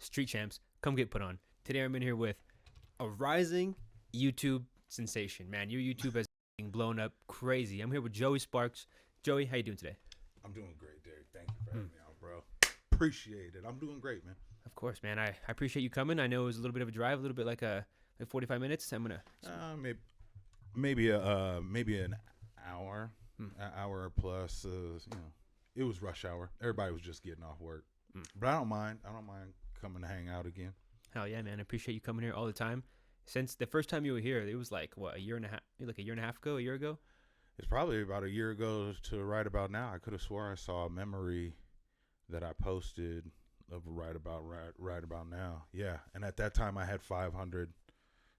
Street Champs, come get put on. Today I'm in here with a rising YouTube sensation. Man, your YouTube has been blown up crazy. I'm here with Joey Sparks. Joey, how you doing today? I'm doing great, Deryk. Thank you for having me out, bro. Appreciate it. I'm doing great, man. Of course, man. I appreciate you coming. I know it was a little bit of a drive, a little bit like 45 minutes. I'm gonna Maybe an hour, an hour plus. It was rush hour. Everybody was just getting off work, but I don't mind. I don't mind coming to hang out again. Hell yeah, man. I appreciate you coming here all the time. Since the first time you were here, it was like what, a year and a half ago, a year ago. It's probably about a year ago to right about now. I could have swore I saw a memory that I posted of right about now. Yeah, and at that time I had 500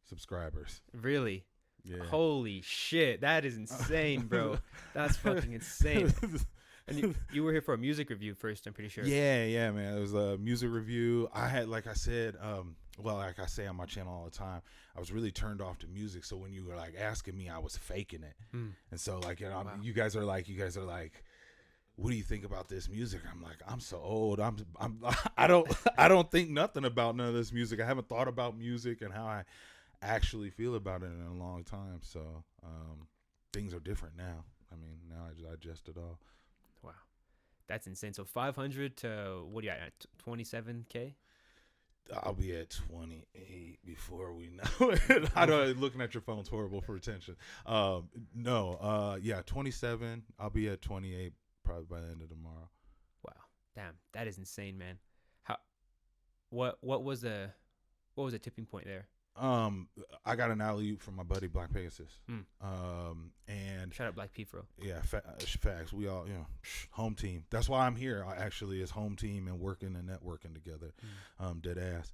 subscribers. Really? Yeah. Holy shit, that is insane, bro. That's fucking insane. And you were here for a music review first, I'm pretty sure. Yeah, man. It was a music review. I had, like I said, like I say on my channel all the time, I was really turned off to music. So when you were like asking me, I was faking it. And so like, you know, Wow. you guys are like, what do you think about this music? I'm like, I'm so old. I don't think nothing about none of this music. I haven't thought about music and how I actually feel about it in a long time. So things are different now. I mean, now I digest it all. Wow. That's insane. So 500 to, what are you at 27K? I'll be at 28 before we know it. I know looking at your phone's horrible for attention. 27. I'll be at 28 probably by the end of tomorrow. Wow. Damn, that is insane, man. What was the tipping point there? I got an alley-oop from my buddy Black Pegasus. And Shout out Black Pete, bro. yeah, facts. We all, home team. That's why I'm here. Actually, is home team and working and networking together. Dead ass.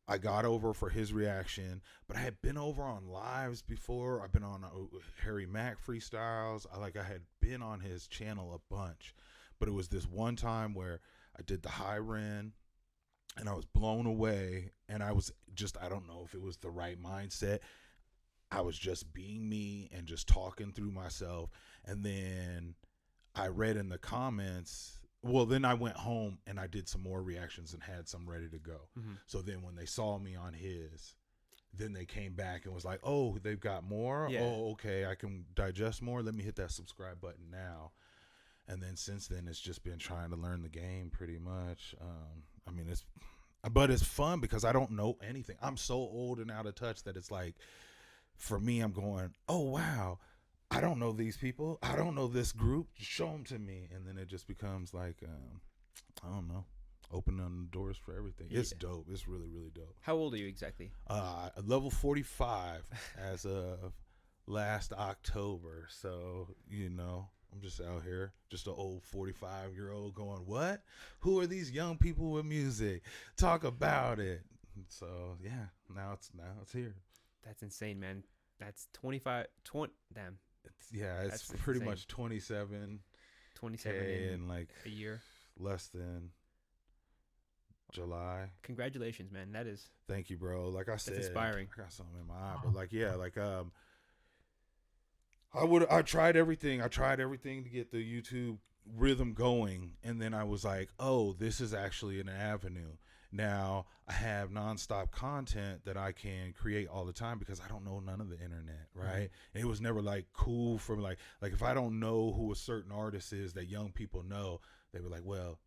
I got over for his reaction, but I had been over on lives before. I've been on Harry Mack freestyles. I had been on his channel a bunch, but it was this one time where I did the high Ren. And I was blown away, and I don't know if it was the right mindset. I was just being me and just talking through myself. And then I read in the comments, then I went home and I did some more reactions and had some ready to go. So then when they saw me on his, then they came back and was like, oh, they've got more? Yeah. Oh, okay, I can digest more. Let me hit that subscribe button now. And then since then, it's just been trying to learn the game pretty much. But it's fun because I don't know anything. I'm so old and out of touch that it's like, for me, I'm going, oh, wow, I don't know these people. I don't know this group. Show them to me. And then it just becomes like, I don't know, opening the doors for everything. It's dope. It's really, really dope. How old are you exactly? Level 45 as of last October. So, I'm just out here, just an old 45-year-old going, what? Who are these young people with music? Talk about it. So, yeah, now it's here. That's insane, man. That's damn. It's That's pretty insane. much 27 in like a year. less than July. Congratulations, man. That is. Thank you, bro. Like I said, inspiring. I got something in my eye, but I tried everything. I tried everything to get the YouTube rhythm going. And then I was like, oh, this is actually an avenue. Now I have nonstop content that I can create all the time because I don't know none of the internet. Right. And it was never like cool for like if I don't know who a certain artist is that young people know, they were like, well,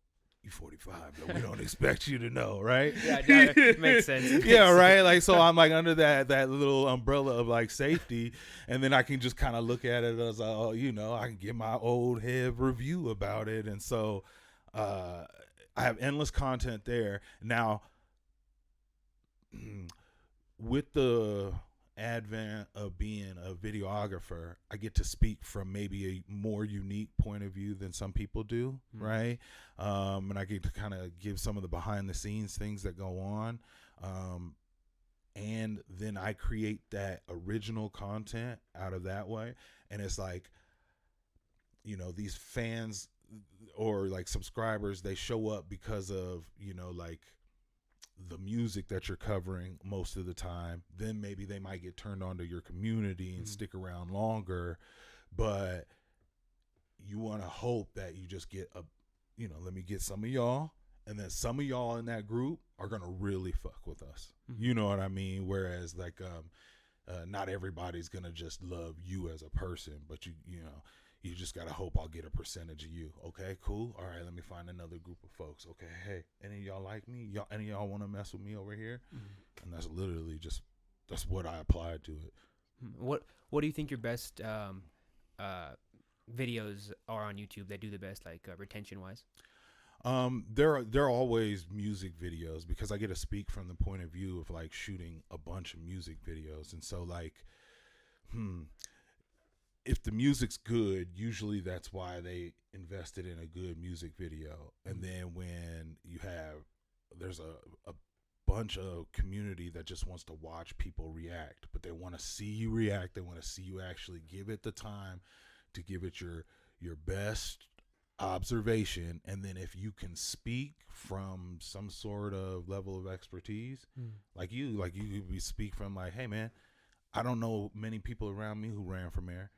you 45, but we don't expect you to know, right? Yeah, it makes sense. Yeah, right. Like, so I'm like under that little umbrella of like safety, and then I can just kind of look at it as, I can get my old head review about it, and so I have endless content there now. With the advent of being a videographer, I get to speak from maybe a more unique point of view than some people do, right? And I get to kind of give some of the behind the scenes things that go on. And then I create that original content out of that way. And it's like, these fans or like subscribers, they show up because of, like the music that you're covering most of the time. Then maybe they might get turned on to your community and stick around longer, but you want to hope that you just get let me get some of y'all and then some of y'all in that group are gonna really fuck with us. You know what I mean? Whereas like not everybody's gonna just love you as a person, but you know, you just gotta hope I'll get a percentage of you. Okay, cool. All right, let me find another group of folks. Okay, hey, any of y'all like me? Any of y'all want to mess with me over here? And that's literally just that's what I applied to it. What do you think your best videos are on YouTube that do the best, like retention wise? They're always music videos because I get to speak from the point of view of like shooting a bunch of music videos, and so like, if the music's good, usually that's why they invested in a good music video. And then when there's a bunch of community that just wants to watch people react, but they want to see you react. They want to see you actually give it the time to give it your best observation. And then if you can speak from some sort of level of expertise, like you speak from like, hey man, I don't know many people around me who ran for mayor.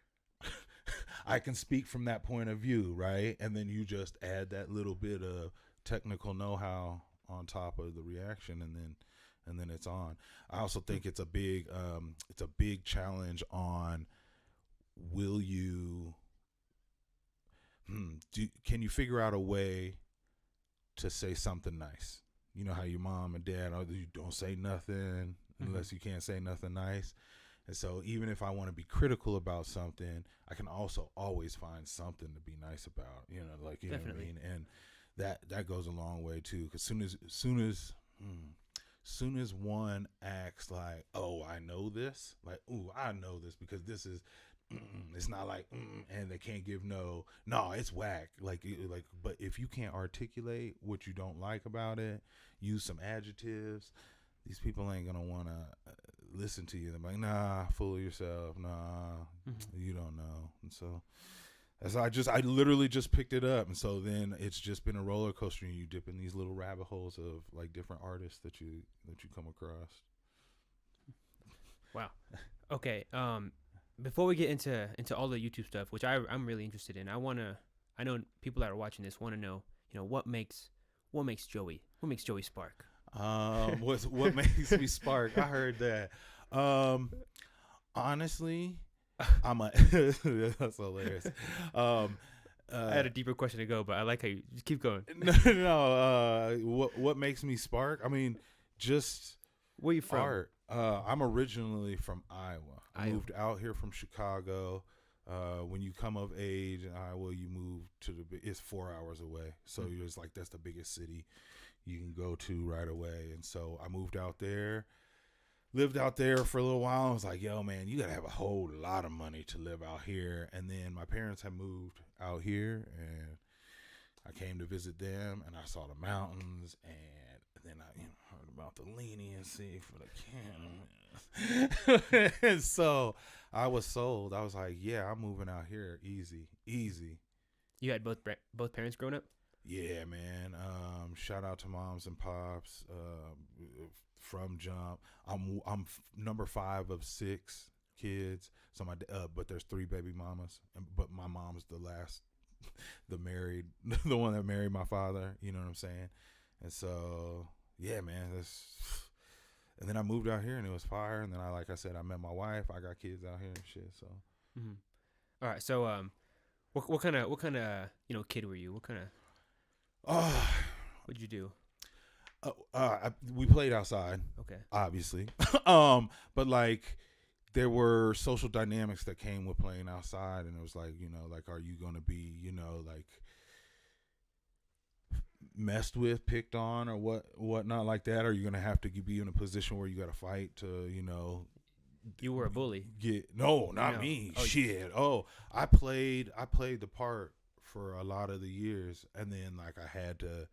I can speak from that point of view, right? And then you just add that little bit of technical know-how on top of the reaction, and then it's on. I also think it's a big challenge on will you can you figure out a way to say something nice? You know how your mom and dad you don't say nothing unless you can't say nothing nice. And so even if I want to be critical about something, I can also always find something to be nice about, you know, like, you Definitely. know what I mean? And that goes a long way too. Cause soon as one acts like, oh, I know this, like, ooh, I know this because this is, it's not like, and they can't give no, it's whack. Like, but if you can't articulate what you don't like about it, use some adjectives, these people ain't gonna want to listen to you. They're like, nah, fool yourself. Nah, you don't know. And so as I literally just picked it up. And so then it's just been a roller coaster, and you dip in these little rabbit holes of like different artists that you come across. Wow. Okay. Before we get into all the YouTube stuff, which I'm really interested in, I know people that are watching this want to know, you know, what makes Joey spark? What makes me spark? I heard that. Honestly, that's hilarious. I had a deeper question to go, but I like how you just keep going. What makes me spark? I mean, just where you from? Art. I'm originally from Iowa. I moved out here from Chicago. When you come of age in Iowa, you move to it's 4 hours away. So you're just like, that's the biggest city you can go to right away. And so I moved out there, lived out there for a little while. I was like, yo, man, you got to have a whole lot of money to live out here. And then my parents had moved out here, and I came to visit them, and I saw the mountains, and then I heard about the leniency for the camera. And so I was sold. I was like, yeah, I'm moving out here. Easy. You had both parents growing up? Yeah, man. Shout out to moms and pops from jump. I'm number 5 of 6 kids. So but there's 3 baby mamas, but my mom's the last, the one that married my father. You know what I'm saying? And so yeah, man. And then I moved out here, and it was fire. And then like I said, I met my wife. I got kids out here and shit. So. All right. So what kind of kid were you? What kind of what'd you do? We played outside. Okay. Obviously. But like there were social dynamics that came with playing outside, and it was like, like, are you going to be, like messed with, picked on, or whatnot like that? Or are you going to have to be in a position where you got to fight to, You were a bully. No, not me. Oh, shit. Oh, I played the part for a lot of the years, and then like I had to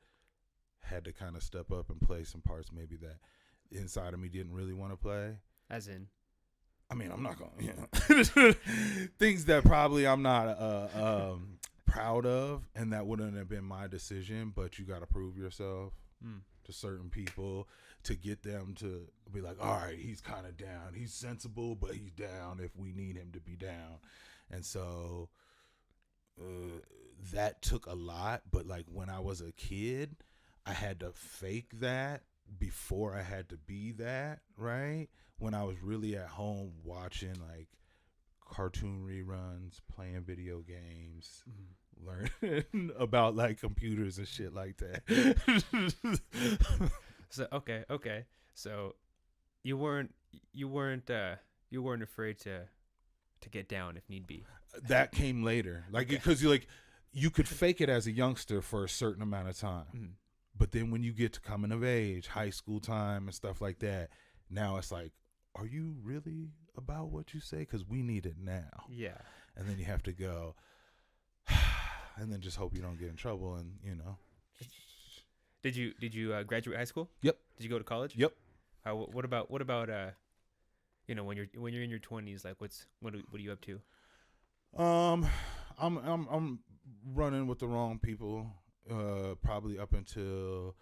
kind of step up and play some parts maybe that inside of me didn't really want to play. As in, I mean, I'm not gonna things that probably I'm not proud of, and that wouldn't have been my decision. But you got to prove yourself to certain people to get them to be like, all right, he's kind of down. He's sensible, but he's down if we need him to be down. And so that took a lot. But like when I was a kid, I had to fake that before I had to be that, right? When I was really at home watching like cartoon reruns, playing video games, learning about like computers and shit like that. So okay. So you weren't afraid to get down if need be. That came later, like because you could fake it as a youngster for a certain amount of time, but then when you get to coming of age, high school time and stuff like that, now it's like, are you really about what you say? Because we need it now. Yeah. And then you have to go, and then just hope you don't get in trouble. And Did you graduate high school? Yep. Did you go to college? Yep. What about when you're in your 20s, like what are you up to? I'm running with the wrong people. Probably up until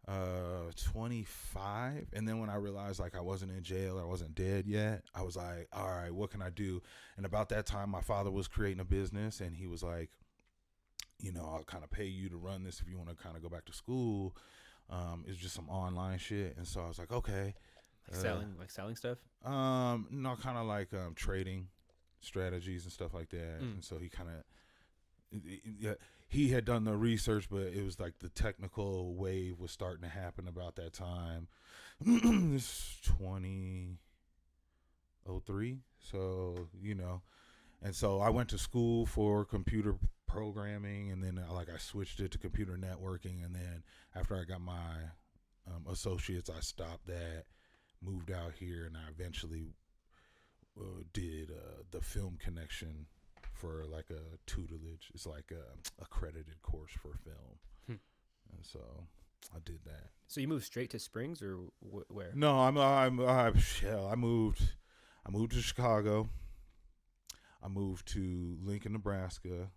25, and then when I realized like I wasn't in jail, I wasn't dead yet, I was like, all right, what can I do? And about that time my father was creating a business, and he was like, I'll kind of pay you to run this if you want to kind of go back to school. It's just some online shit. And so I was like, okay. Selling stuff? No, kind of like trading strategies and stuff like that. And so he kind of, he had done the research, but it was like the technical wave was starting to happen about that time. This 2003. So, and so I went to school for computer programming, and then I switched it to computer networking. And then after I got my associates, I stopped that, moved out here, and I eventually did the film connection for like a tutelage. It's like a accredited course for film. And so I did that. So you moved straight to Springs, or where? No, I moved to Chicago. I moved to Lincoln, Nebraska.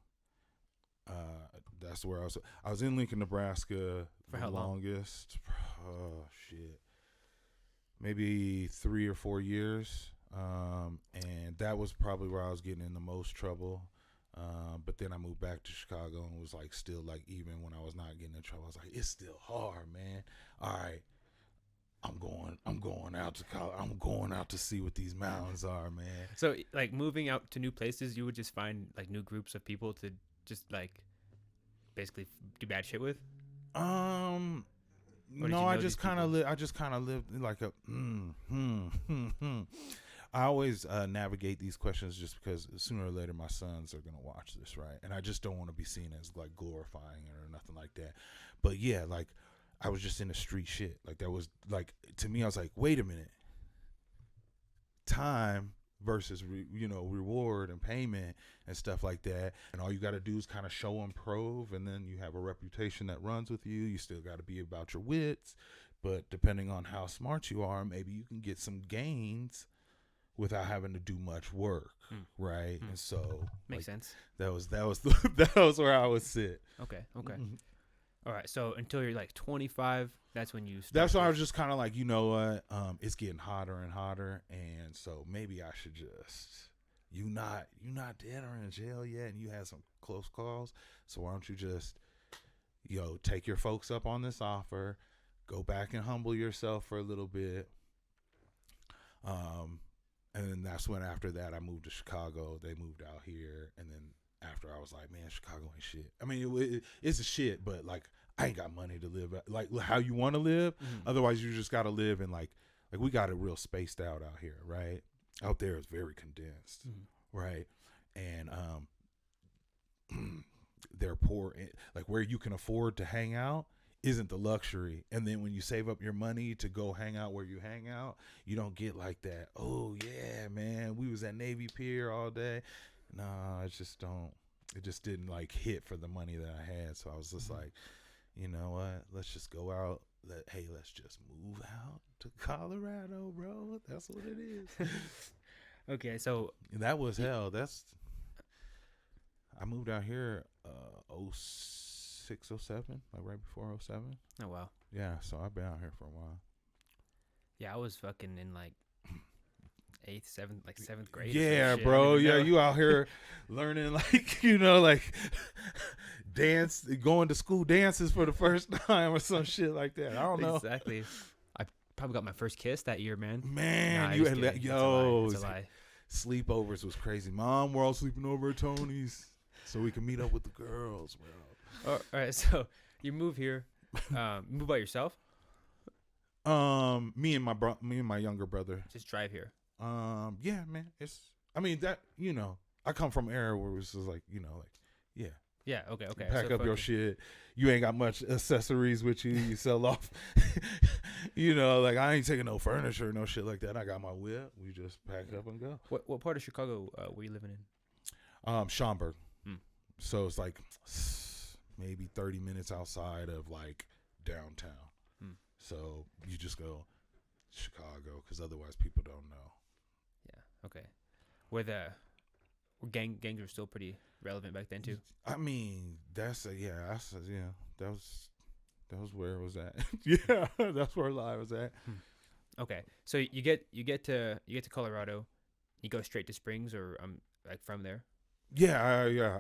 That's where I was in Lincoln, Nebraska for how longest. Oh shit, maybe 3 or 4 years. And that was probably where I was getting in the most trouble. But then I moved back to Chicago and was like, still like, even when I was not getting in trouble, I was like, it's still hard, man. All right, I'm going out to college. I'm going out to see what these mountains are, man. So like moving out to new places, you would just find like new groups of people to just like basically do bad shit with? No, I just kind of lived like a. I always navigate these questions just because sooner or later my sons are gonna watch this, right? And I just don't want to be seen as like glorifying it or nothing like that. But yeah, like I was just in the street shit. Like that was like, to me, I was like, wait a minute, time versus reward and payment and stuff like that, and all you got to do is kind of show and prove, and then you have a reputation that runs with you. You still got to be about your wits, but depending on how smart you are, maybe you can get some gains without having to do much work, right? And so makes sense. That was where I would sit. Okay. All right, so until you're like 25, that's when you start. That's why I was just kind of like, you know what, it's getting hotter and hotter, and so maybe I should just, you not dead or in jail yet, and you had some close calls, so why don't you just, take your folks up on this offer, go back and humble yourself for a little bit, and then that's when after that I moved to Chicago. They moved out here, and then after I was like, man, Chicago ain't shit. I mean, it's a shit, but like I ain't got money to live like how you want to live. Otherwise, you just got to live in like we got it real spaced out here, right? Out there is very condensed, right? And they're poor, like where you can afford to hang out isn't the luxury. And then when you save up your money to go hang out where you hang out, you don't get like that. Oh yeah, man, we was at Navy Pier all day. No, it just didn't like hit for the money that I had. So I was just like, you know what? Let's just go out. Let's just move out to Colorado, bro. That's what it is. Okay, so that was hell. I moved out here 06, 07, like right before 07. Oh wow. Yeah, so I've been out here for a while. Yeah, I was fucking in like 8th, 7th, like 7th grade. Yeah, bro. Yeah, you out here learning like like dance, going to school dances for the first time or some shit like that. I don't know. Exactly. I probably got my first kiss that year, man. Man, Nah, you just had kidding. That's a lie. Sleepovers was crazy. Mom, we're all sleeping over at Tony's so we can meet up with the girls, bro. All right, so you move here. Move by yourself? Me and my younger brother. Just drive here. Yeah, man. I mean that, I come from an era where it was just like, yeah. Yeah, okay. Pack up your shit. You ain't got much accessories with you. You sell off. Like I ain't taking no furniture, no shit like that. I got my whip. We just pack up and go. What part of Chicago were you living in? Schaumburg. So it's like maybe 30 minutes outside of like downtown. So you just go Chicago because otherwise people don't know. Yeah. Okay. Were gangs were still pretty relevant back then too? I mean, that was where it was at. Yeah, that's where I was at. Okay. So you get to Colorado, you go straight to Springs or like from there? Yeah,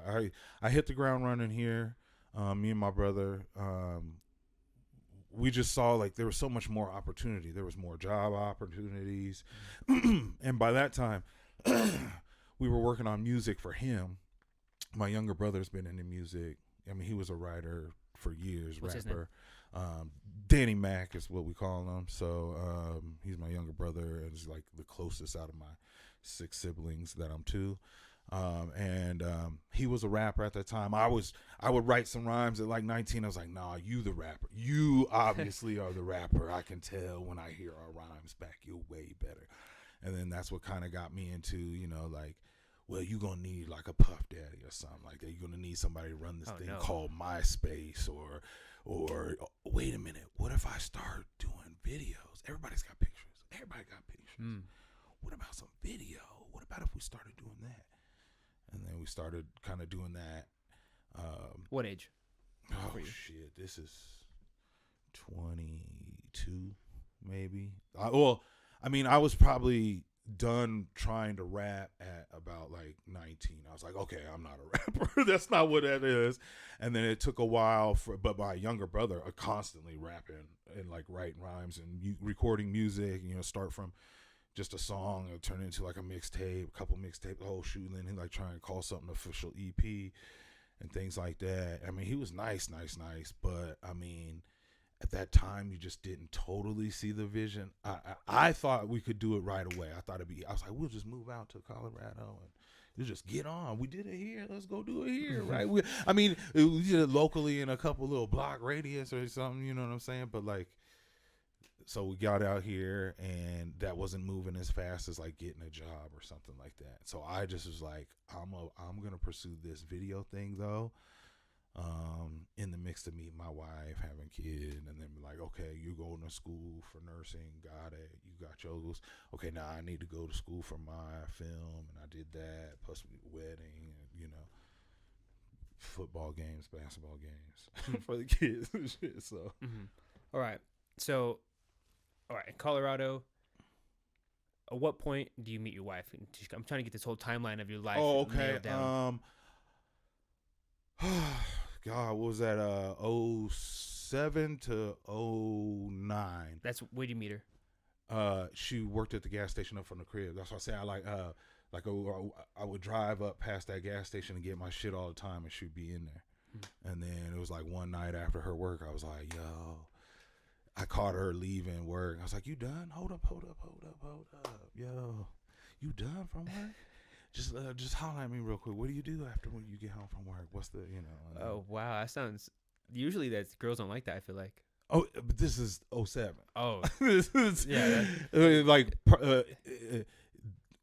I hit the ground running here. Me and my brother, we just saw like there was so much more opportunity. There was more job opportunities. And by that time, we were working on music for him. My younger brother's been into music. I mean, he was a writer for years. What's rapper. Danny Mac is what we call him. So he's my younger brother and is like the closest out of my 6 siblings that I'm to. And he was a rapper at that time. I would write some rhymes at like 19. I was like, nah, you the rapper. You obviously are the rapper. I can tell when I hear our rhymes back. You're way better. And then that's what kind of got me into, like, well, you're going to need like a Puff Daddy or something like that. You're going to need somebody to run this thing called MySpace or wait a minute. What if I start doing videos? Everybody's got pictures. Everybody got pictures. What about some video? What about if we started doing that? And then we started kind of doing that. What age? Oh, shit. This is 22, maybe. I was probably done trying to rap at about like 19. I was like, okay, I'm not a rapper. That's not what that is. And then it took a while but my younger brother constantly rapping and like writing rhymes and recording music, start from just a song and turn into like a mixtape, a couple mixtapes, the whole shoot, and then he like try and call something official EP and things like that. I mean, he was nice, but I mean, at that time you just didn't totally see the vision. I thought we could do it right away. I was like, we'll just move out to Colorado and we'll just get on. We did it here. Let's go do it here, right? We did it locally in a couple little block radius or something, you know what I'm saying? But like, so we got out here and that wasn't moving as fast as like getting a job or something like that. So I just was like, I'm going to pursue this video thing though. In the mix to meet my wife, having kids, and then be like, okay, you're going to school for nursing, got it. You got yours. Okay, now I need to go to school for my film, and I did that. Plus wedding, and football games, basketball games for the kids and shit. So, all right. So, all right, in Colorado. At what point do you meet your wife? I'm trying to get this whole timeline of your life. Oh, okay. Nailed down. God, what was that? 07 to 09. Where do you meet her? She worked at the gas station up from the crib. That's why I say I would drive up past that gas station and get my shit all the time, and she'd be in there. And then it was like one night after her work, I was like, yo, I caught her leaving work. I was like, you done? Hold up. Yo, you done from work? Just holler at me real quick. What do you do after when you get home from work? What's the, Oh, wow. That sounds, usually girls don't like that, I feel like. Oh, but this is 07. Oh. This is, yeah.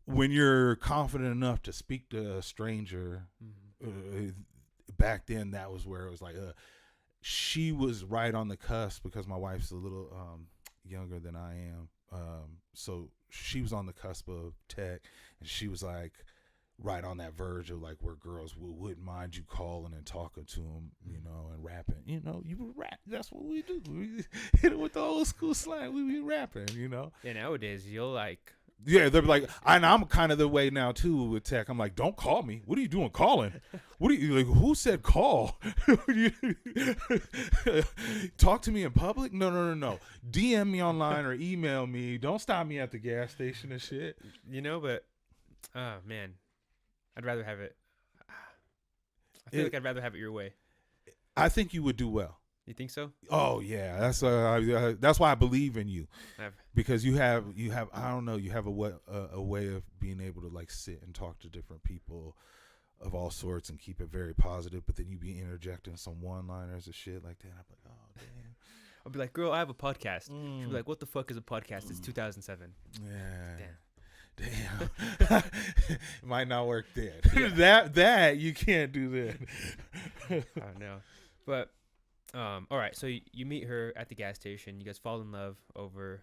When you're confident enough to speak to a stranger, back then that was where it was like, she was right on the cusp because my wife's a little younger than I am. So she was on the cusp of tech, and she was like right on that verge of like where girls wouldn't mind you calling and talking to them, and rapping. You rap. That's what we do. We hit it with the old school slang. We be rapping, Yeah, nowadays you'll like Yeah, they're like, and I'm kind of the way now too with tech. I'm like, don't call me. What are you doing calling? What are you like? Who said call? Talk to me in public? No. DM me online or email me. Don't stop me at the gas station and shit. But oh man, I'd rather have it. I feel like I'd rather have it your way. I think you would do well. You think so? Oh yeah, that's why I believe in you, because you have I don't know, you have a way of being able to like sit and talk to different people of all sorts and keep it very positive, but then you be interjecting some one-liners and shit like that. I'm like, oh damn. I'll be like, girl, I have a podcast. She'll be like, what the fuck is a podcast? It's 2007. Yeah. Damn. It might not work then. Yeah. that you can't do that. I don't know, but. All right, so you meet her at the gas station. You guys fall in love over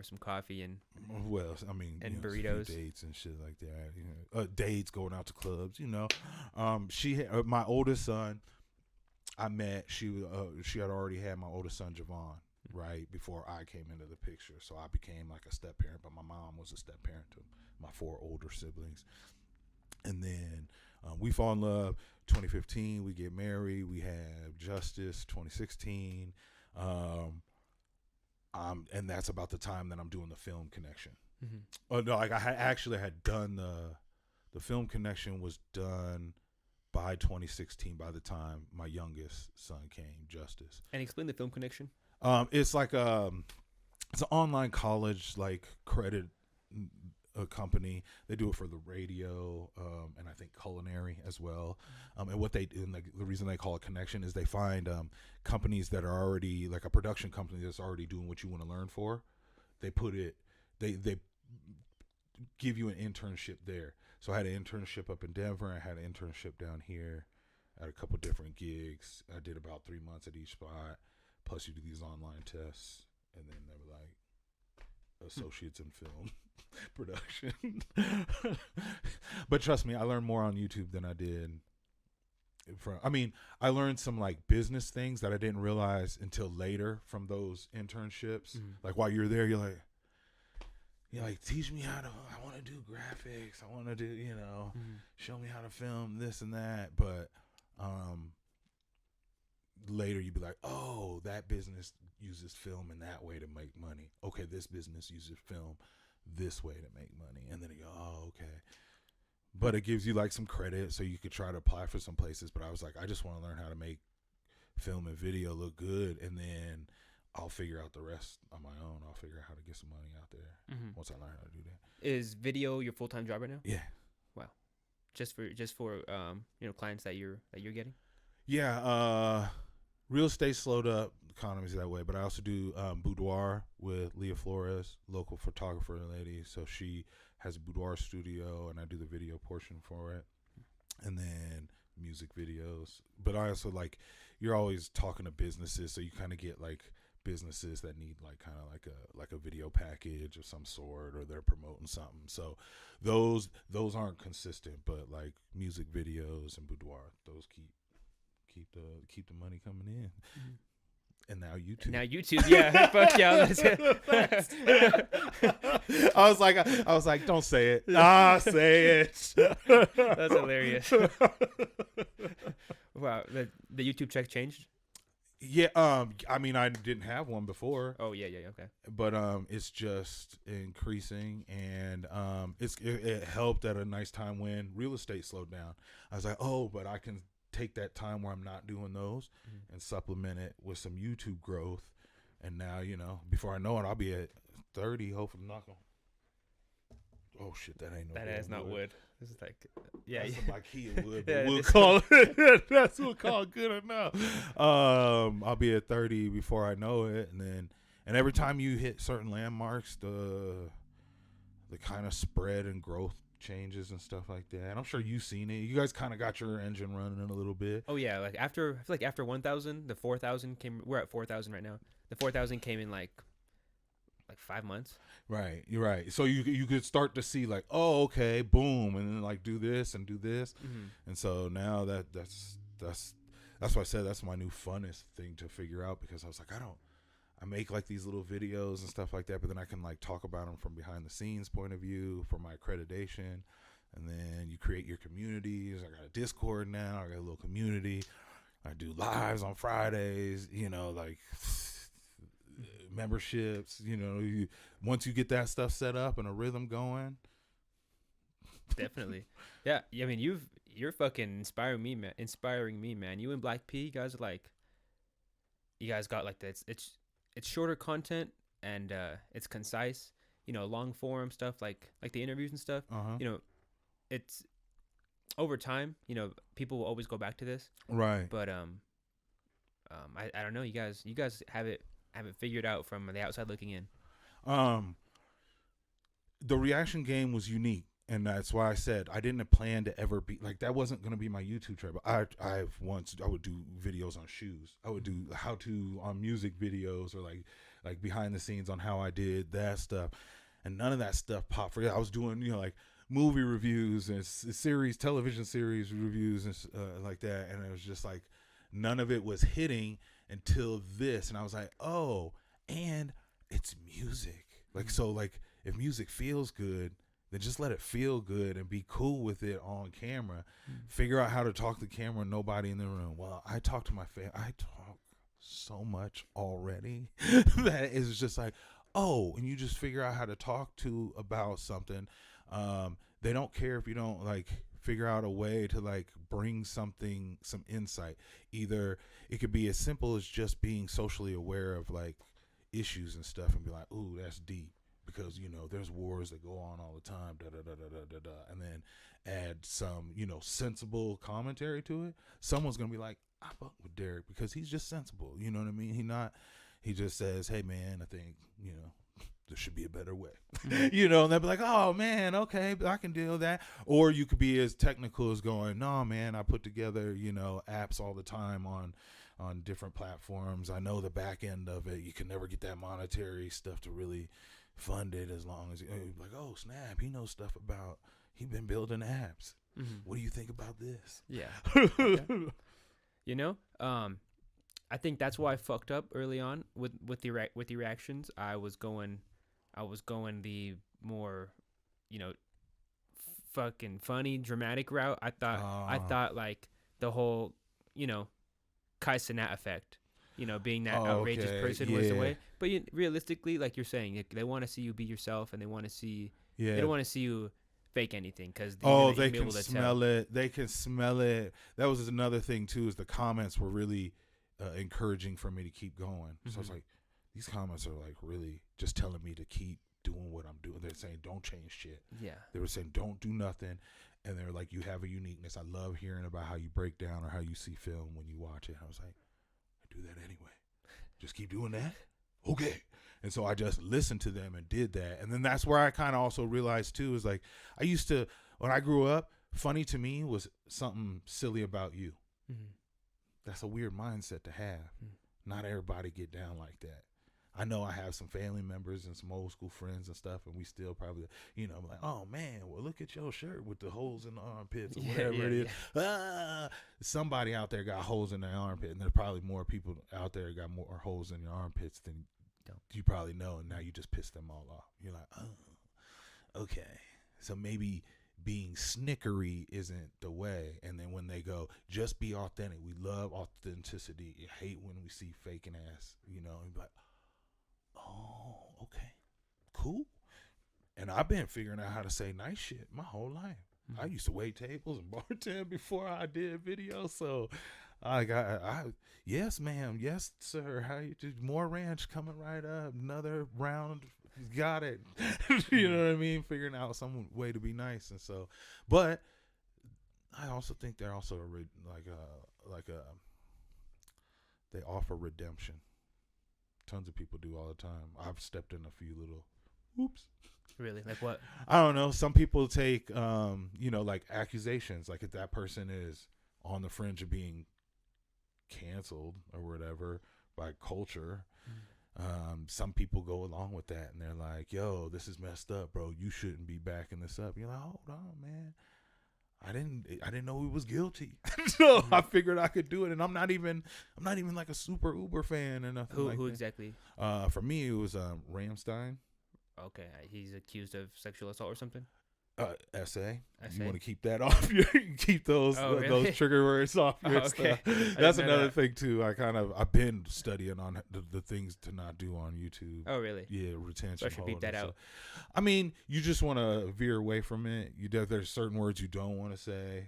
some coffee and burritos, dates and shit like that. Dates, going out to clubs. My oldest son, I met. She had already had my oldest son Javon right before I came into the picture, so I became like a step parent. But my mom was a step parent to my 4 older siblings, and then we fall in love. 2015, we get married. We have Justice. 2016, and that's about the time that I'm doing the Film Connection. Mm-hmm. Oh no, like I had done the Film Connection was done by 2016. By the time my youngest son came, Justice. And explain the Film Connection. It's like it's an online college like credit. A company. They do it for the radio and I think culinary as well. And what they do, and the reason they call it connection, is they find companies that are already like a production company that's already doing what you want to learn for. They give you an internship there. So I had an internship up in Denver. I had an internship down here. I had a couple different gigs. I did about 3 months at each spot. Plus you do these online tests, and then they were like associates in film production. But trust me, I learned more on YouTube than I did I learned some like business things that I didn't realize until later from those internships. Mm-hmm. Like while you're there, you're like, teach me I want to do graphics. I want to do, show me how to film this and that. But later you'd be like, oh, that business uses film in that way to make money. Okay, this business uses film this way to make money. And then you go, oh, okay. But it gives you like some credit so you could try to apply for some places. But I was like, I just want to learn how to make film and video look good, and then I'll figure out the rest on my own. I'll figure out how to get some money out there once I learn how to do that. Is video your full-time job right now? Yeah. Wow. Just for clients that you're getting? Yeah, real estate slowed up, the economy's that way, but I also do boudoir with Leah Flores, local photographer lady. So she has a boudoir studio, and I do the video portion for it, and then music videos. But I also you're always talking to businesses, so you kind of get like businesses that need kind of like a video package of some sort, or they're promoting something. So those aren't consistent, but like music videos and boudoir, those keep the money coming in. Mm-hmm. And now YouTube. Yeah. Fuck yeah. I was like, don't say it. Say it. That's hilarious. Wow. The YouTube check changed? Yeah. I didn't have one before. Oh yeah. Okay. But it's just increasing, and it helped at a nice time when real estate slowed down. I was like, oh, but I can take that time where I'm not doing those and supplement it with some YouTube growth. And now, before I know it, I'll be at 30. Hopefully I'm not going. Oh shit, that ain't no wood. That is not wood. This is like, that's some IKEA wood, but we'll call it. That's what we'll call it good enough. I'll be at 30 before I know it, and every time you hit certain landmarks, the kind of spread and growth changes and stuff like that. And I'm sure you've seen it. You guys kind of got your engine running in a little bit. Oh yeah, I feel like after 1,000, the 4,000 came. We're at 4,000 right now. The 4,000 came in like 5 months. Right, you're right. So you could start to see like, oh, okay, boom, and then do this and do this, and so now that's why I said that's my new funnest thing to figure out, because I was like, I make like these little videos and stuff like that, but then I can like talk about them from behind the scenes point of view for my accreditation. And then you create your communities. I got a Discord now. I got a little community. I do lives on Fridays, you know, like memberships, you know, once you get that stuff set up and a rhythm going. Definitely. Yeah. I mean, you're fucking inspiring me, man. You and Black P, you guys are like, you guys got like this. It's shorter content and it's concise, you know, long form stuff like the interviews and stuff. You know, it's over time, you know, people will always go back to this. Right. But I don't know, you guys have it figured out from the outside looking in. The reaction game was unique, and that's why I said I didn't plan to ever be like that. Wasn't going to be my YouTube channel. I would do videos on shoes. I would do how to on music videos or like behind the scenes on how I did that stuff, and none of that stuff popped for. I was doing, you know, like movie reviews and television series reviews and like that, and it was just like none of it was hitting until this, and I was like, oh, and it's music. Like, so like if music feels good, then just let it feel good and be cool with it on camera. Figure out how to talk to the camera, nobody in the room. Well, I talk to my family. I talk so much already that it's just like, oh, and you just figure out how to talk to about something. They don't care if you don't like figure out a way to like bring some insight. Either it could be as simple as just being socially aware of like issues and stuff and be like, ooh, that's deep, because, you know, there's wars that go on all the time, and then add some, you know, sensible commentary to it. Someone's gonna be like, I fuck with Deryk because he's just sensible, you know what I mean? He just says, hey man, I think, you know, there should be a better way. You know, and they'll be like, oh man, okay, I can deal with that. Or you could be as technical as going, no man, I put together, you know, apps all the time on different platforms. I know the back end of it. You can never get that monetary stuff to really fund it, as long as you're like, oh snap, he knows stuff about, he been building apps. What do you think about this? Yeah. You know, I think that's why I fucked up early on with the reactions. I was going the more, you know, fucking funny, dramatic route. I thought like the whole, you know, Kai Cenat effect, you know, being that outrageous person was the way. But realistically, like you're saying, they want to see you be yourself, and they want to see, they don't want to see you fake anything, because they can smell it. They can smell it. That was another thing too, is the comments were really encouraging for me to keep going. So it's like, these comments are like really just telling me to keep doing what I'm doing. They're saying don't change shit. Yeah. They were saying don't do nothing, and they're like, you have a uniqueness. I love hearing about how you break down or how you see film when you watch it. I was like, I do that anyway. Just keep doing that. Okay. And so I just listened to them and did that. And then that's where I kind of also realized too, is like, I used to, when I grew up, funny to me was something silly about you. That's a weird mindset to have. Not everybody get down like that. I know I have some family members and some old school friends and stuff, and we still probably, you know, like, oh man, well look at your shirt with the holes in the armpits or whatever it is. Somebody out there got holes in their armpit, and there's probably more people out there got more holes in your armpits than you probably know, and now you just piss them all off. You're like, oh, okay. So maybe being snickery isn't the way. And then when they go, just be authentic. We love authenticity. You hate when we see faking ass, you know, and be like, oh, okay, cool. And I've been figuring out how to say nice shit my whole life. I used to wait tables and bartend before I did videos, so I yes ma'am, yes sir, how you do? More ranch coming right up, another round, got it. You know what I mean? Figuring out some way to be nice. And so, but I also think they're also they offer redemption. Tons of people do all the time. I've stepped in a few little oops. Really? Like what? I don't know. Some people take, you know, like accusations, like if that person is on the fringe of being canceled or whatever by culture. Some people go along with that, and they're like, yo, this is messed up, bro. You shouldn't be backing this up. You're like, hold on, man. I didn't know he was guilty. So I figured I could do it. And I'm not even like a super Uber fan or nothing. Who exactly? For me, it was Ramstein. Okay, he's accused of sexual assault or something. Essay. You SA? want to keep that off your keep those Really? those trigger words off your Okay. stuff. That's another thing too. I've been studying on the things to not do on YouTube. Oh, really? Yeah, retention. So I should beat that out. I mean, you just want to veer away from it. There's certain words you don't want to say.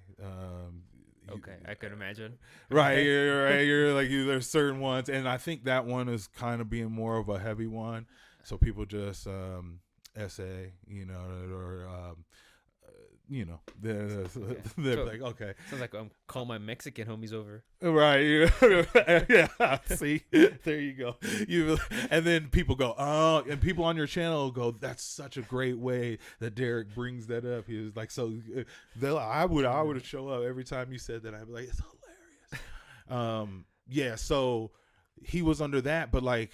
Okay, I could imagine. Right, you're like there's certain ones, and I think that one is kind of being more of a heavy one. So people just essay, or they're So, like, okay, sounds like I'm calling my Mexican homies over. right, yeah. See, there you go. And then people go, oh, and people on your channel go, that's such a great way that Deryk brings that up. He was like, so I would show up every time you said that. I'd be like, it's hilarious. Yeah. So he was under that, but like,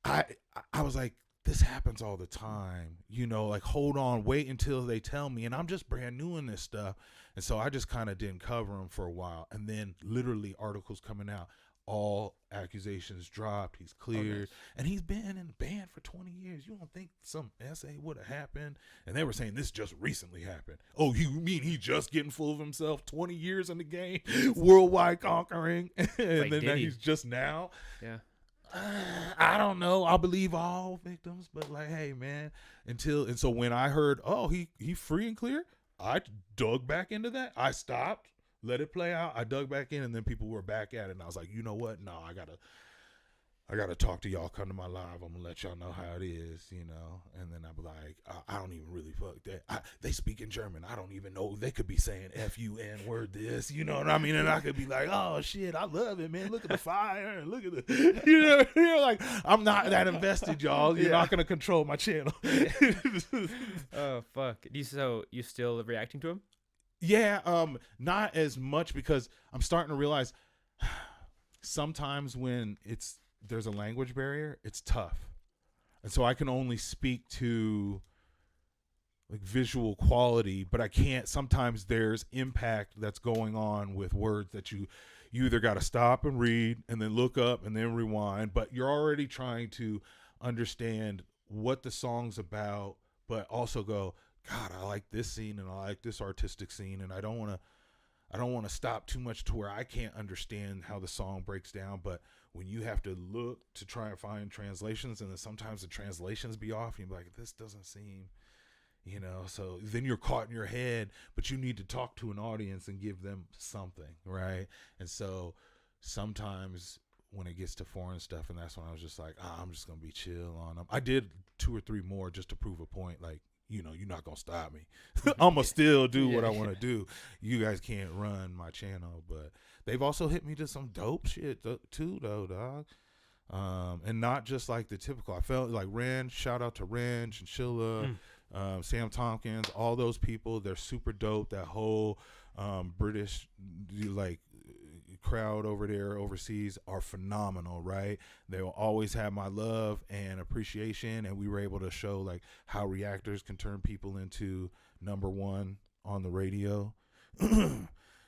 I was like, this happens all the time, like, hold on, wait until they tell me. And I'm just brand new in this stuff. And so I just kind of didn't cover him for a while. And then literally articles coming out, all accusations dropped. He's cleared. Oh, nice. And he's been in the band for 20 years. You don't think some essay would have happened? And they were saying this just recently happened. Oh, you mean he just getting full of himself, 20 years in the game, worldwide conquering? And like then he's just now. Yeah. I don't know. I'll believe all victims, but like, hey, man, and so when I heard, oh, he free and clear, I dug back into that. I stopped, let it play out. I dug back in, and then people were back at it, and I was like, you know what? No, I gotta talk to y'all. Come to my live. I'm gonna let y'all know how it is, And then I'll be like, I don't even really fuck that. They speak in German. I don't even know. They could be saying F-U-N word this, you know what I mean? And I could be like, oh shit, I love it, man. Look at the fire and look at the, you're like, I'm not that invested, y'all. You're not gonna control my channel. Oh fuck. You still reacting to him? Yeah, not as much because I'm starting to realize sometimes when there's a language barrier, it's tough. And so I can only speak to like visual quality, but I can't. Sometimes there's impact that's going on with words that you either got to stop and read and then look up and then rewind, but you're already trying to understand what the song's about, but also go, God, I like this scene and I like this artistic scene, and I don't want to stop too much to where I can't understand how the song breaks down. But when you have to look to try and find translations, and then sometimes the translations be off, you're like, this doesn't seem, so then you're caught in your head, but you need to talk to an audience and give them something, right? And so sometimes when it gets to foreign stuff, and that's when I was just like, I'm just going to be chill on them. I did 2 or 3 more just to prove a point, like, you're not going to stop me. I'm going to still do what I want to do. You guys can't run my channel. But they've also hit me to some dope shit too, though, dog. And not just like the typical. I felt like Ren, shout out to Ren, Chinchilla, Sam Tompkins, all those people. They're super dope. That whole British, like, crowd over there overseas are phenomenal, right? They will always have my love and appreciation, and we were able to show like how reactors can turn people into number one on the radio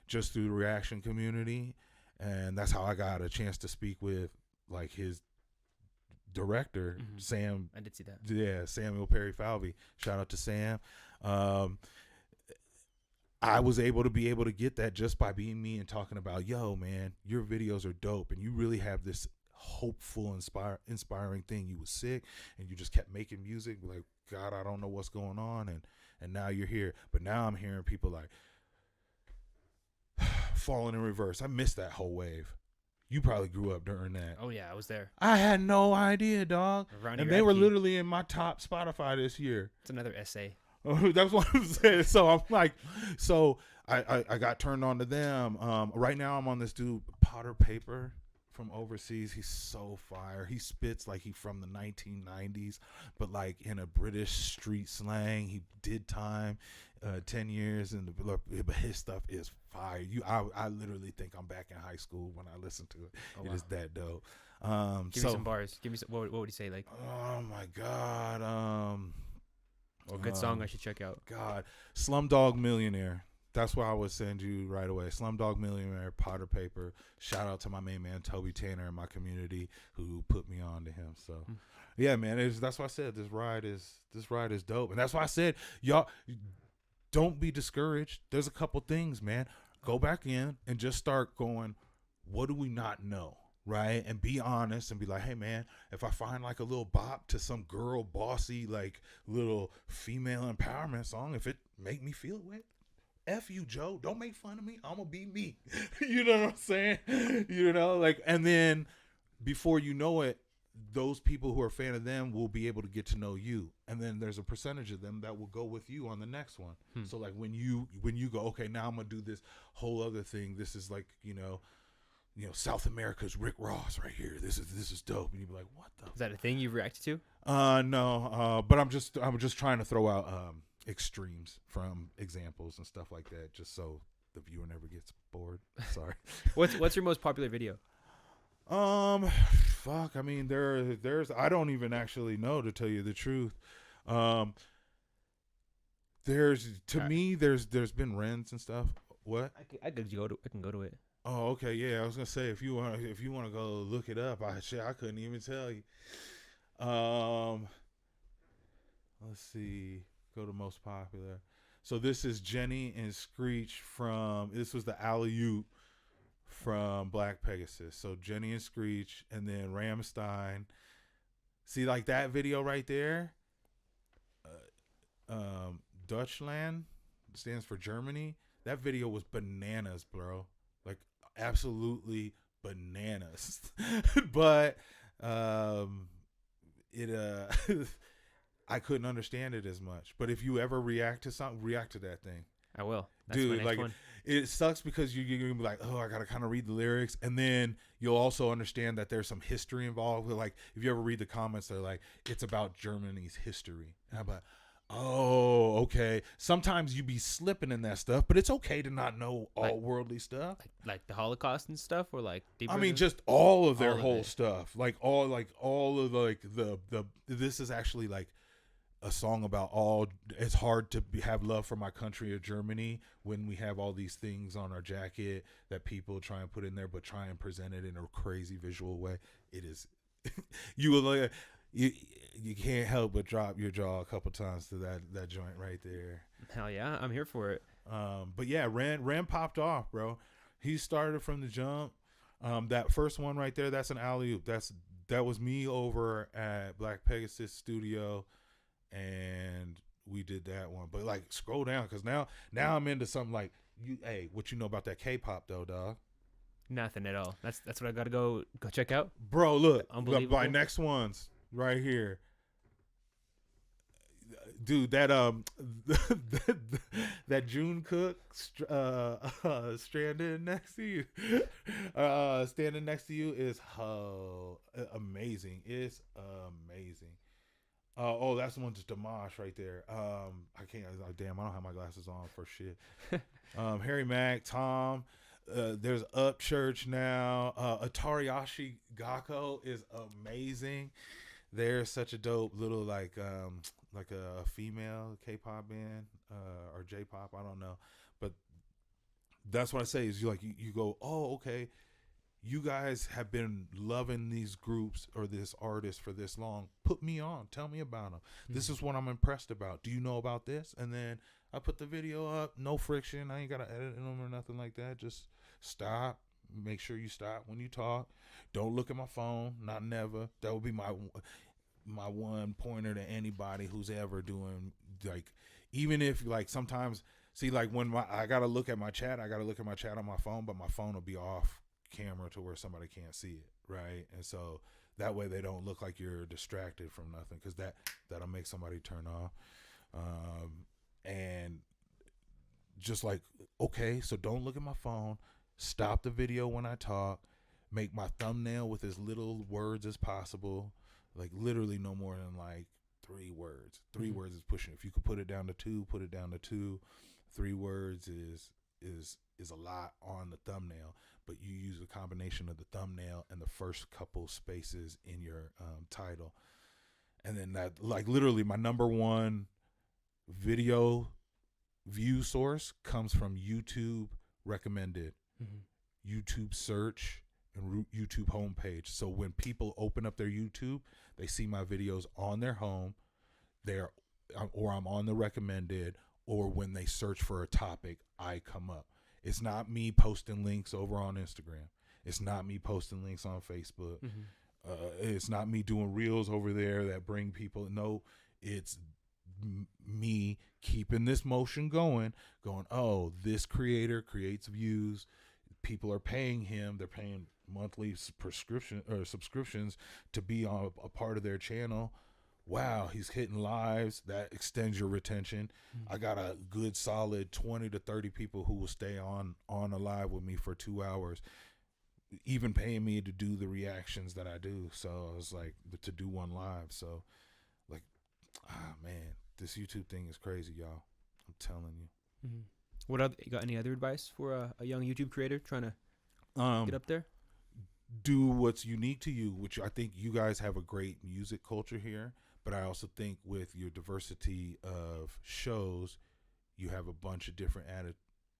just through the reaction community. And that's how I got a chance to speak with like his director, Sam. I did see that. Yeah, Samuel Perry Falvey. Shout out to Sam. I was able to get that just by being me and talking about, yo, man, your videos are dope, and you really have this hopeful, inspiring thing. You was sick, and you just kept making music. Like, God, I don't know what's going on, and now you're here. But now I'm hearing people like falling in reverse. I missed that whole wave. You probably grew up during that. Oh yeah, I was there. I had no idea, dog. And they were literally in my top Spotify this year. It's another essay. That's what I'm saying. So I'm like, I got turned on to them. Right now I'm on this dude, Potter Paper from overseas. He's so fire. He spits like he from the 1990s, but like in a British street slang. He did time, 10 years, but his stuff is fire. I literally think I'm back in high school when I listen to it. It is that dope. Give me some bars. Give me some, what would he say? Like, oh my God. A good song I should check out. God, Slumdog Millionaire. That's why I would send you right away. Slumdog Millionaire, Potter Paper. Shout out to my main man Toby Tanner in my community who put me on to him. So, yeah, man, that's why I said this ride is dope, and that's why I said y'all don't be discouraged. There's a couple things, man. Go back in and just start going. What do we not know? Right, and be honest and be like, hey man, if I find like a little bop to some girl bossy like little female empowerment song, if it make me feel way, F you, Joe, don't make fun of me, I'm gonna be me. You know what I'm saying? You know, like, and then before you know it, those people who are a fan of them will be able to get to know you, and then there's a percentage of them that will go with you on the next one. So like when you go, okay, now I'm gonna do this whole other thing, this is like, you know, South America's Rick Ross right here. This is dope. And you'd be like, what the? Is that a thing you've reacted to? No. But I'm just trying to throw out extremes from examples and stuff like that, just so the viewer never gets bored. Sorry. What's your most popular video? Fuck. I mean, there's I don't even actually know, to tell you the truth. There's been Rens and stuff. What? I can go to it. Oh, okay, yeah. I was gonna say if you want to go look it up, I couldn't even tell you. Let's see. Go to most popular. So this is Jenny and Screech this was the alley-oop from Black Pegasus. So Jenny and Screech, and then Rammstein. See, like that video right there. Deutschland stands for Germany. That video was bananas, bro. Like absolutely bananas. But I couldn't understand it as much. But if you ever react to something, react to that thing. I will. That's dude, my next like one. It sucks because you're gonna be like, oh, I gotta kind of read the lyrics, and then you'll also understand that there's some history involved. Like if you ever read the comments, they're like, it's about Germany's history. And I'm like, oh, okay. Sometimes you be slipping in that stuff, but it's okay to not know all worldly stuff, like the Holocaust and stuff, or like I mean, just all of their whole stuff, like all of the. This is actually like a song about it's hard to have love for my country of Germany when we have all these things on our jacket that people try and put in there, but try and present it in a crazy visual way. It is, you will. You can't help but drop your jaw a couple times to that joint right there. Hell yeah, I'm here for it. But yeah, Ran popped off, bro. He started from the jump. That first one right there, that's an alley-oop. That was me over at Black Pegasus Studio, and we did that one. But like, scroll down, because now I'm into something like Hey, what you know about that K-pop though, dog? Nothing at all. That's what I gotta go check out. Bro, look, Unbelievable. my next ones right here. Dude, that that June Cook stranded next to you, standing next to you is amazing. It's amazing. Oh, that's the one just Dimash right there. I can't. Damn, I don't have my glasses on for shit. Harry Mack, Tom. There's Upchurch now. Atariashi Gakko is amazing. They're such a dope little like a female K-pop band or J-pop. I don't know, but that's what I say is you go, oh, okay. You guys have been loving these groups or this artist for this long. Put me on. Tell me about them. Mm-hmm. This is what I'm impressed about. Do you know about this? And then I put the video up. No friction. I ain't got to edit them or nothing like that. Just stop. Make sure you stop when you talk. Don't look at my phone. Not never. That would be my one pointer to anybody who's ever doing, like, even if like sometimes, see, like when I got to look at my chat. I got to look at my chat on my phone, but my phone will be off camera to where somebody can't see it, right? And so that way they don't look like you're distracted from nothing, because that'll make somebody turn off. And just like, okay, so don't look at my phone, stop the video when I talk, make my thumbnail with as little words as possible, like literally no more than like 3 words. 3 words is pushing. If you could put it down to 2, put it down to 2. 3 words is a lot on the thumbnail, but you use a combination of the thumbnail and the first couple spaces in your title. And then that, like, literally my number one video view source comes from YouTube recommended, YouTube search, and YouTube homepage. So when people open up their YouTube, they see my videos on their home, or I'm on the recommended, or when they search for a topic, I come up. It's not me posting links over on Instagram. It's not me posting links on Facebook. It's not me doing reels over there that bring people. No, it's me keeping this motion going, oh, this creator creates views. People are paying him. They're paying monthly subscriptions to be on a part of their channel. Wow, he's hitting lives. That extends your retention. I got a good solid 20 to 30 people who will stay on a live with me for 2 hours, even paying me to do the reactions that I do. So I was like, to do one live. So like, man, this YouTube thing is crazy, y'all. I'm telling you. You got any other advice for a young YouTube creator trying to get up there? Do what's unique to you, which I think you guys have a great music culture here. But I also think with your diversity of shows, you have a bunch of different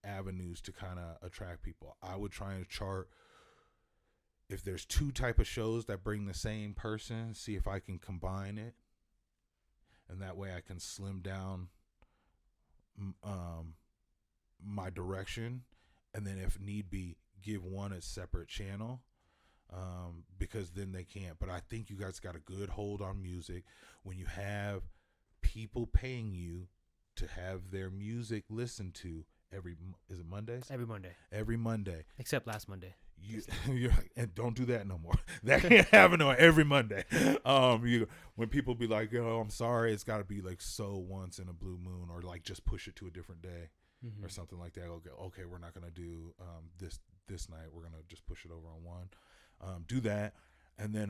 avenues to kind of attract people. I would try and chart if there's 2 type of shows that bring the same person, see if I can combine it. And that way I can slim down my direction. And then if need be, give one a separate channel. Because then they can't. But I think you guys got a good hold on music. When you have people paying you to have their music listened to is it Mondays? Every Monday. Except last Monday. And don't do that no more. That can't happen on every Monday. When people be like, "Oh, I'm sorry, it's got to be like so once in a blue moon," or like just push it to a different day, or something like that. Okay, we're not gonna do this night. We're gonna just push it over on one. Do that, and then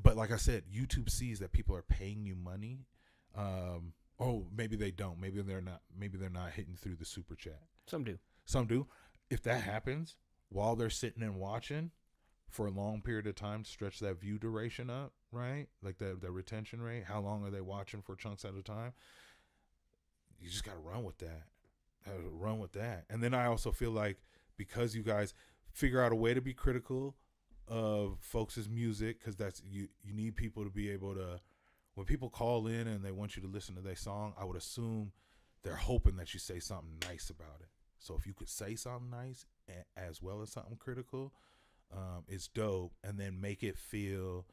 but like I said, YouTube sees that people are paying you money. Oh, maybe they don't. Maybe they're not. Maybe they're not hitting through the super chat. Some do. If that happens while they're sitting and watching for a long period of time, stretch that view duration up, right? Like the retention rate. How long are they watching for chunks at a time? You just got to run with that. And then I also feel like because you guys figure out a way to be critical of folks' music, because that's you need people to be able to, when people call in and they want you to listen to their song, I would assume they're hoping that you say something nice about it. So if you could say something nice as well as something critical, it's dope. And then make it feel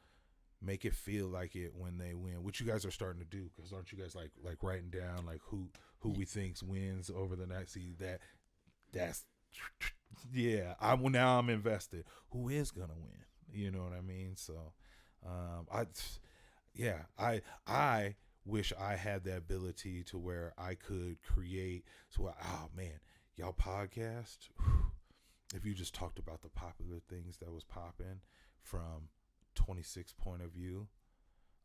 like it when they win, which you guys are starting to do. Because aren't you guys like writing down like who we thinks wins over the night? See that's yeah. I'm invested. Who is gonna win? You know what I mean? So I wish I had the ability to where I could create. So oh man. Y'all podcast, if you just talked about the popular things that was popping from 26 point of view,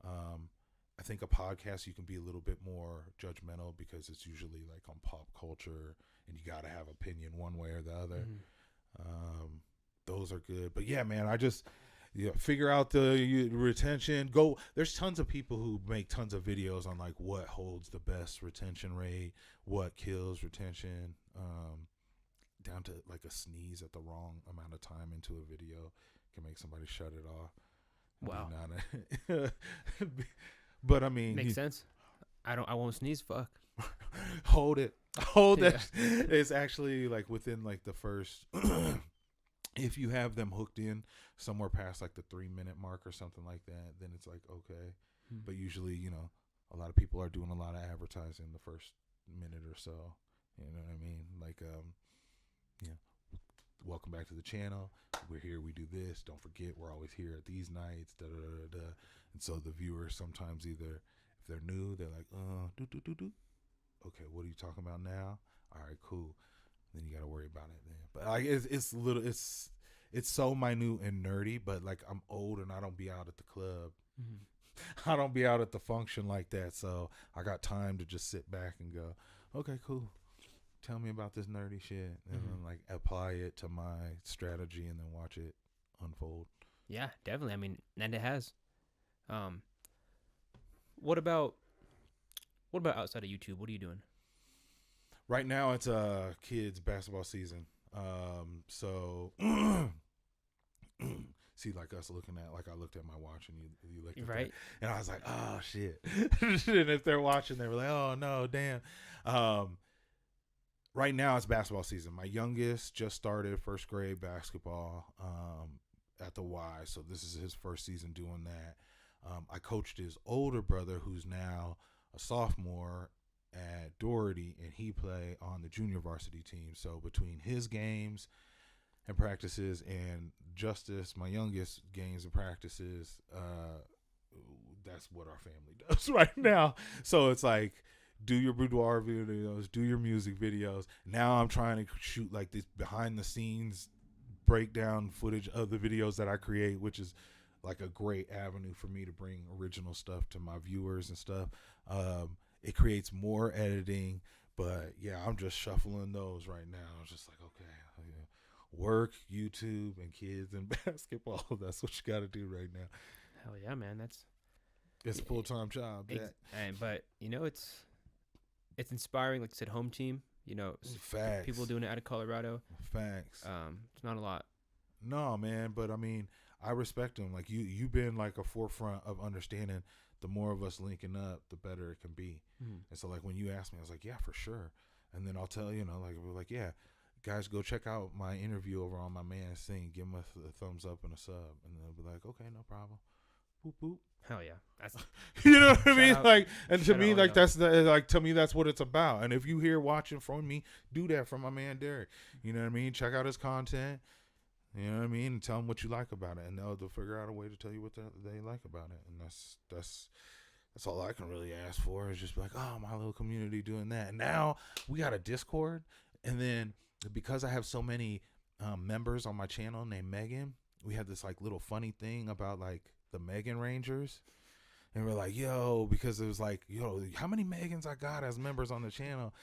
I think a podcast you can be a little bit more judgmental because it's usually like on pop culture and you got to have opinion one way or the other. Those are good. But yeah, man, I just figure out the retention. There's tons of people who make tons of videos on like what holds the best retention rate, what kills retention, down to like a sneeze at the wrong amount of time into a video can make somebody shut it off. Wow. But I mean, makes sense. I won't sneeze. Fuck. Hold it. It's actually like within like the first if you have them hooked in somewhere past like the 3-minute mark or something like that, then it's like, okay. But usually, a lot of people are doing a lot of advertising the first minute or so. You know what I mean? Like, welcome back to the channel. We're here. We do this. Don't forget, we're always here at these nights. Da, da, da, da. And so the viewers sometimes either, if they're new, they're like, okay, what are you talking about now? All right, cool. Then you got to worry about it then. But like, it's so minute and nerdy, but like I'm old and I don't be out at the club. I don't be out at the function like that. So I got time to just sit back and go, okay, cool. Tell me about this nerdy shit, and then like apply it to my strategy and then watch it unfold. Yeah, definitely. I mean, and it has. What about What about outside of YouTube? What are you doing? Right now, it's kids basketball season. So see, like us looking at, like I looked at my watch and you looked at Right. that, and I was like, oh shit. And if they're watching, they were like, oh no, damn. Right now it's basketball season. My youngest just started first grade basketball at the Y, so this is his first season doing that. I coached his older brother, who's now a sophomore at Doherty, and he play on the junior varsity team. So between his games and practices and Justice, my youngest, games and practices, that's what our family does right now. So it's like, do your boudoir videos, do your music videos. Now I'm trying to shoot like this behind the scenes breakdown footage of the videos that I create, which is like a great avenue for me to bring original stuff to my viewers and stuff. It creates more editing, but yeah, I'm just shuffling those right now. I'm just like, okay, work, YouTube, and kids and basketball. That's what you got to do right now. Hell yeah, man. It's a full-time job. But it's inspiring. Like I said, home team. Facts. People doing it out of Colorado. Facts. It's not a lot. No, man, but I mean, I respect them. Like you've been like a forefront of understanding. The more of us linking up, the better it can be. And so, like when you asked me, I was like, yeah, for sure. And then I'll tell you, we're like, yeah, guys, go check out my interview over on my man's thing. Give him a thumbs up and a sub, and they'll be like, okay, no problem. Boop boop. Hell yeah, that's you know what I mean. Out, like, and to me, like out. to me, that's what it's about. And if you hear watching from me, do that from my man Deryk. You know what I mean. Check out his content. You know what I mean, and tell them what you like about it, and they'll figure out a way to tell you what they like about it, and that's all I can really ask for is just be like, oh, my little community doing that. And now we got a Discord, and then because I have so many members on my channel named Megan, we have this like little funny thing about like the Megan Rangers, and we're like, yo, because it was like, yo, how many Megans I got as members on the channel.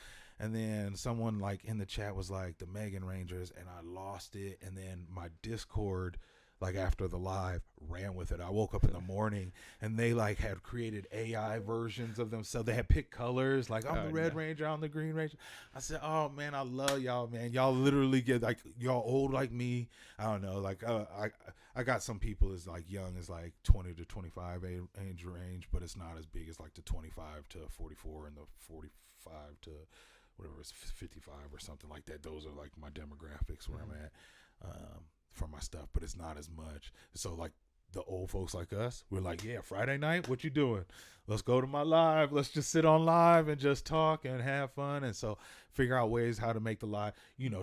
And then someone like in the chat was like the Megan Rangers, and I lost it. And then my Discord, like after the live, ran with it. I woke up in the morning and they like had created AI versions of them. So they had picked colors, like I'm the Red Ranger, I'm the Green Ranger. I said, oh man, I love y'all, man. Y'all literally get like, y'all old like me. I don't know. Like I got some people as like young as like 20 to 25 age range, but it's not as big as like the 25 to 44 and the 45 to whatever, it's 55 or something like that. Those are like my demographics where I'm at for my stuff, but it's not as much. So like the old folks like us, we're like, yeah, Friday night, what you doing? Let's go to my live. Let's just sit on live and just talk and have fun. And so figure out ways how to make the live,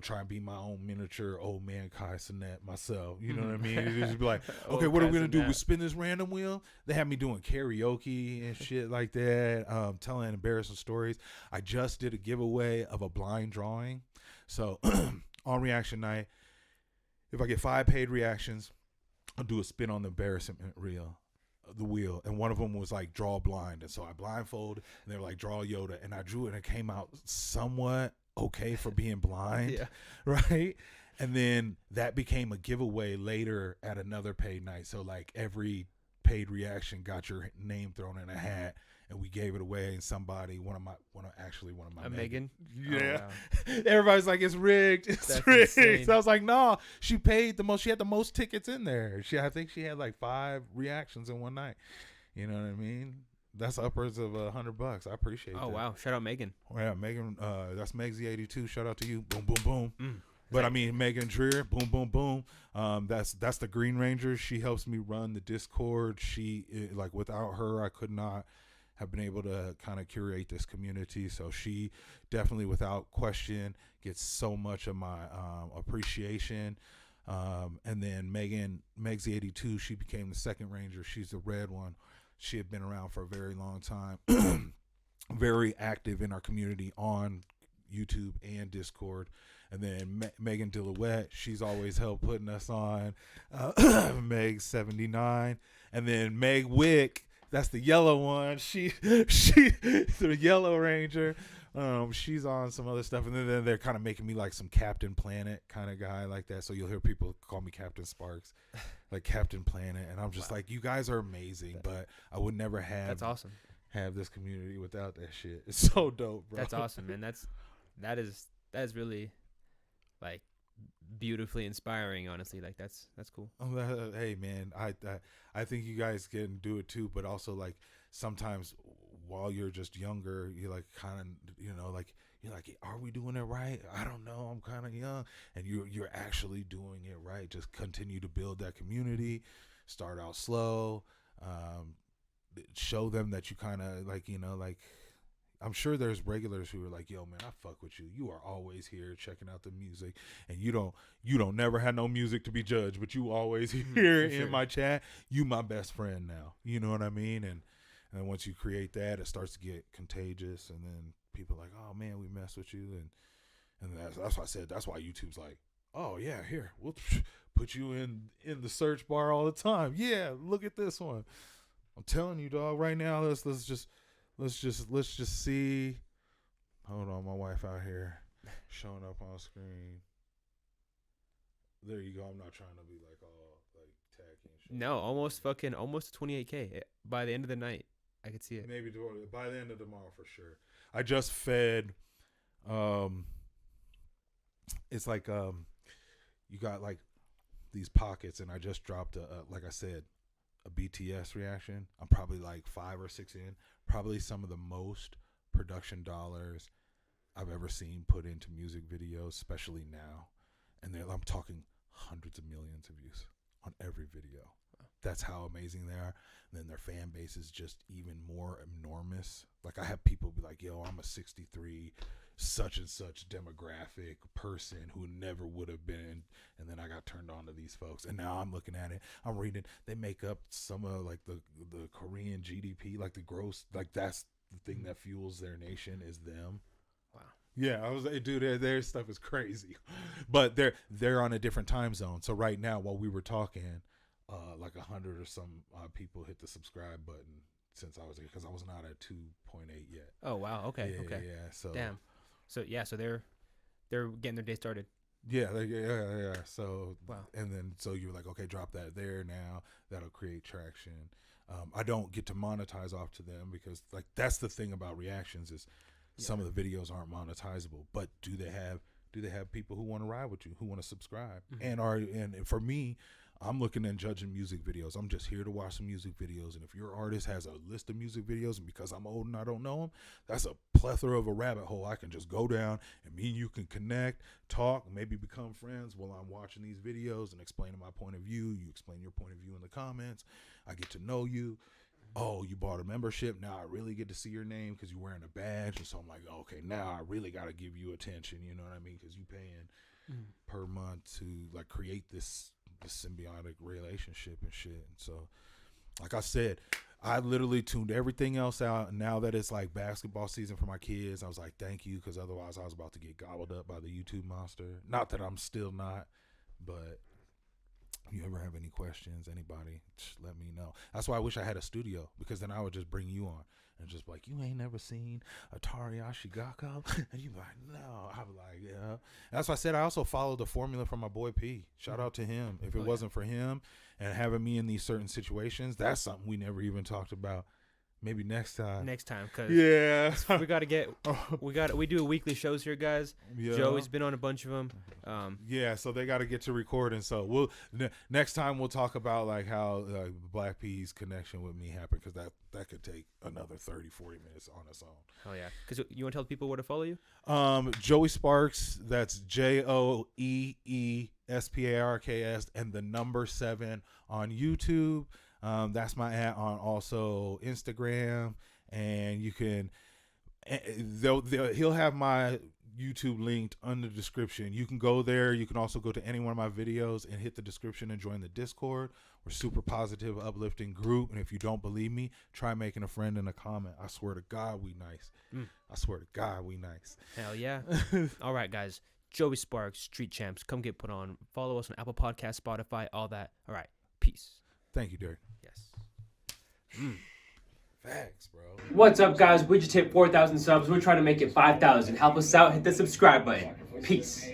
try and be my own miniature old man Kai Sinet myself. You know what I mean? It just be like, okay, what are we going to do? We spin this random wheel. They have me doing karaoke and shit like that, telling embarrassing stories. I just did a giveaway of a blind drawing. So on reaction night, if I get 5 paid reactions, I'll do a spin on the embarrassment the wheel, and one of them was like draw blind, and so I blindfold, and they were like draw Yoda, and I drew it, and it came out somewhat okay for being blind, Yeah. right? And then that became a giveaway later at another paid night. So like every paid reaction got your name thrown in a hat, and we gave it away. And somebody, one of my Megan. Yeah. Oh, wow. Everybody's like, it's rigged. It's That's rigged. insane. So I was like, no, she paid the most. She had the most tickets in there. I think she had like 5 reactions in one night. You know what I mean? That's upwards of $100. I appreciate it. Oh, wow. Shout out Megan. Yeah, Megan. That's Megsy82. Shout out to you. Boom, boom, boom. But I mean, Megan Dreer, boom, boom, boom. That's the Green Ranger. She helps me run the Discord. Like without her, I could not have been able to kind of curate this community. So she definitely, without question, gets so much of my appreciation. And then Megsy82, she became the second Ranger. She's the red one. She had been around for a very long time, very active in our community on YouTube and Discord. And then Megan Dillouette, she's always helped putting us on. Meg79. And then Meg Wick, that's the yellow one. She the Yellow Ranger. She's on some other stuff, and then they're kind of making me like some Captain Planet kind of guy like that. So you'll hear people call me Captain Sparks, like Captain Planet, and I'm just like, you guys are amazing, but I would never have. That's awesome. have this community without that shit. It's so dope, bro. That's awesome, man. That is really like beautifully inspiring, honestly. Like that's cool. Hey man, I think you guys can do it too, but also like sometimes while you're just younger, you're like kind of, you know, like you're like, are we doing it right? I don't know, I'm kind of young, and you're actually doing it right. Just continue to build that community, start out slow, show them that you kind of like, you know, like I'm sure there's regulars who are like, yo man, I fuck with you. You are always here checking out the music, and you don't never had no music to be judged, but you always here in my chat. You my best friend now. You know what I mean? And once you create that, it starts to get contagious, and then people are like, oh man, we mess with you, and that's why I said that's why YouTube's like, oh yeah, here we'll put you in the search bar all the time. Yeah, look at this one. I'm telling you, dog. Right now, let's just see. Hold on, my wife out here showing up on screen. There you go. I'm not trying to be like all like tacky and shit. No, almost 28K by the end of the night. I could see it. Maybe by the end of tomorrow for sure. I just fed. It's like you got like these pockets, and I just dropped like I said, a BTS reaction. I'm probably like 5 or 6 in. Probably some of the most production dollars I've ever seen put into music videos, especially now. And I'm talking hundreds of millions of views on every video. That's how amazing they are. And then their fan base is just even more enormous. Like I have people be like, yo, I'm a 63 such and such demographic person who never would have been, and then I got turned on to these folks, and now I'm looking at it, I'm reading, they make up some of like the Korean GDP, like the gross, like that's the thing that fuels their nation is them. Wow. Yeah, I was like, dude, their stuff is crazy, but they're on a different time zone. So right now, while we were talking, like 100 or some people hit the subscribe button since I was there, because I was not at 2.8 yet. Oh wow. Okay. Yeah, okay. Yeah. So damn. So yeah. So they're getting their day started. Yeah. Yeah. So wow. And then so you're like, okay, drop that there now. That'll create traction. I don't get to monetize off to them because like that's the thing about reactions is some of the videos aren't monetizable. But do they have people who want to ride with you, who want to subscribe, and for me, I'm looking and judging music videos. I'm just here to watch some music videos. And if your artist has a list of music videos, and because I'm old and I don't know them, that's a plethora of a rabbit hole I can just go down, and me and you can connect, talk, maybe become friends while I'm watching these videos and explaining my point of view. You explain your point of view in the comments. I get to know you. Oh, you bought a membership. Now I really get to see your name because you're wearing a badge. And so I'm like, okay, now I really got to give you attention. You know what I mean? Because you paying per month to like create this symbiotic relationship and shit. And so like I said, I literally tuned everything else out, and now that it's like basketball season for my kids, I was like, thank you, because otherwise I was about to get gobbled up by the YouTube monster. Not that I'm still not, but you ever have any questions, anybody, just let me know. That's why I wish I had a studio, because then I would just bring you on and just like, you ain't never seen Atari Ashigako? And you be like, no. I was like, yeah. And that's why I said I also followed the formula from my boy P. Shout out to him. If it wasn't for him and having me in these certain situations, that's something we never even talked about. Maybe next time. Because yeah, we do weekly shows here, guys. Yeah. Joey's been on a bunch of them. Yeah, so they got to get to recording. So we'll next time we'll talk about like how Black P's connection with me happened, because that could take another 30-40 minutes on its own. Oh yeah, because you want to tell people where to follow you? Joey Sparks. That's JoeeSparks and the number 7 on YouTube. That's my ad on also Instagram, and you can he'll have my YouTube linked on the description. You can go there. You can also go to any one of my videos and hit the description and join the Discord. We're super positive, uplifting group, and if you don't believe me, try making a friend in a comment. I swear to God, we nice. I swear to God, we nice. Hell yeah. All right, guys. Joey Sparks, Street Champs, come get put on. Follow us on Apple Podcasts, Spotify, all that. All right, peace. Thank you, Deryk. Yes. Facts, bro. What's up, guys? We just hit 4,000 subs. We're trying to make it 5,000. Help us out. Hit the subscribe button. Peace.